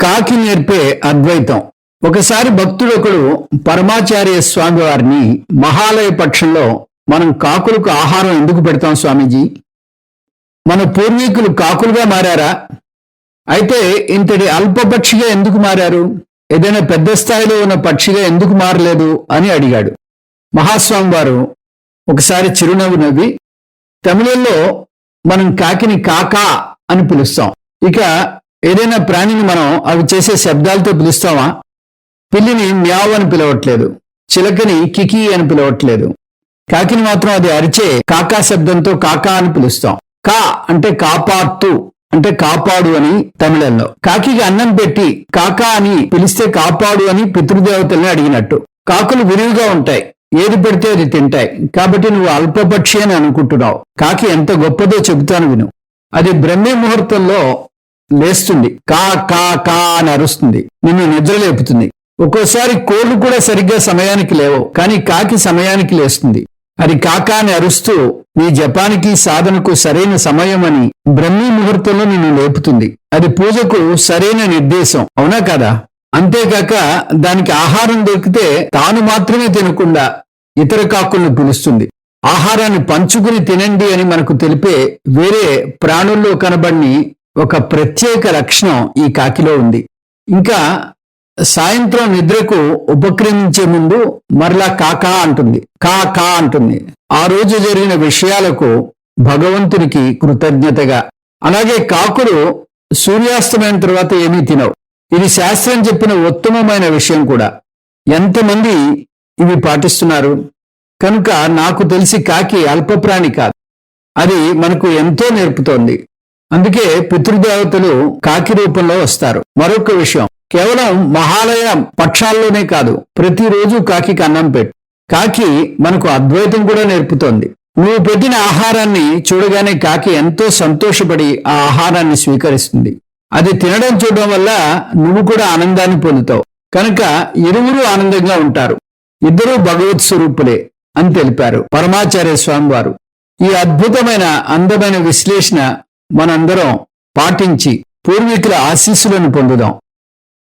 కాకి నేర్పే అద్వైతం. ఒకసారి భక్తుడు ఒకడు పరమాచార్య స్వామి వారిని మహాలయ పక్షంలో, మనం కాకులకు ఆహారం ఎందుకు పెడతాం స్వామీజీ? మన పూర్వీకులు కాకులుగా మారారా? అయితే ఇంతటి అల్పపక్షిగా ఎందుకు మారారు? ఏదైనా పెద్ద స్థాయిలో ఉన్న పక్షిగా ఎందుకు మారలేదు అని అడిగాడు. మహాస్వామి వారు ఒకసారి చిరునవ్వు నవ్వి, తమిళంలో మనం కాకిని కాకా అని పిలుస్తాం. ఇక ఏదైనా ప్రాణిని మనం అవి చేసే శబ్దాలతో పిలుస్తామా? పిల్లిని మ్యావ్ అని పిలవట్లేదు, చిలకని కికి అని పిలవట్లేదు. కాకిని మాత్రం అది అరిచే కాకా శబ్దంతో కాకా అని పిలుస్తాం. కా అంటే కాపాత్తు, అంటే కాపాడు అని తమిళంలో. కాకికి అన్నం పెట్టి కాకా అని పిలిస్తే కాపాడు అని పితృదేవతల్ని అడిగినట్టు. కాకులు విరివిగా ఉంటాయి, ఏది పెడితే అది తింటాయి. కాబట్టి నువ్వు అల్పపక్షి అని అనుకుంటున్నావు. కాకి ఎంత గొప్పదో చెబుతాను విను. అది బ్రహ్మీ ముహూర్తంలో లేస్తుంది, కా కా కా అని అరుస్తుంది, నిన్ను నిద్రలేపుతుంది. ఒక్కోసారి కోళ్లు కూడా సరిగ్గా సమయానికి లేవు, కానీ కాకి సమయానికి లేస్తుంది. అది కాకా అని అరుస్తూ నీ జపానికి సాధనకు సరైన సమయం అని బ్రహ్మీ ముహూర్తంలో నిన్ను లేపుతుంది. అది పూజకు సరైన నిర్దేశం, అవునా కదా? అంతేకాక దానికి ఆహారం దొరికితే తాను మాత్రమే తినకుండా ఇతర కాకులను పిలుస్తుంది. ఆహారాన్ని పంచుకుని తినండి అని మనకు తెలిపే వేరే ప్రాణుల్లో కనబడిని ఒక ప్రత్యేక లక్షణం ఈ కాకిలో ఉంది. ఇంకా సాయంత్రం నిద్రకు ఉపక్రమించే ముందు మరలా కాకా అంటుంది, కా కా అంటుంది. ఆ రోజు జరిగిన విషయాలకు భగవంతునికి కృతజ్ఞతగా. అలాగే కాకులు సూర్యాస్తమైన తర్వాత ఏమీ తినవు. ఇది శాస్త్రం చెప్పిన ఉత్తమమైన విషయం కూడా. ఎంతమంది ఇవి పాటిస్తున్నారు? కనుక నాకు తెలిసి కాకి అల్పప్రాణి కాదు, అది మనకు ఎంతో నేర్పుతోంది. అందుకే పితృదేవతలు కాకి రూపంలో వస్తారు. మరొక విషయం, కేవలం మహాలయ పక్షాల్లోనే కాదు, ప్రతిరోజు కాకికి అన్నం పెట్టు. కాకి మనకు అద్వైతం కూడా నేర్పుతోంది. నువ్వు పెట్టిన ఆహారాన్ని చూడగానే కాకి ఎంతో సంతోషపడి ఆ ఆహారాన్ని స్వీకరిస్తుంది. అది తినడం చూడడం వల్ల నువ్వు కూడా ఆనందాన్ని పొందుతావు. కనుక ఇరువురు ఆనందంగా ఉంటారు. ఇద్దరూ భగవత్ స్వరూపులే అని తెలిపారు పరమాచార్య స్వామి వారు. ఈ అద్భుతమైన అందమైన విశ్లేషణ మనందరం పాటించి పూర్వీకుల ఆశీస్సులను పొందుదాం.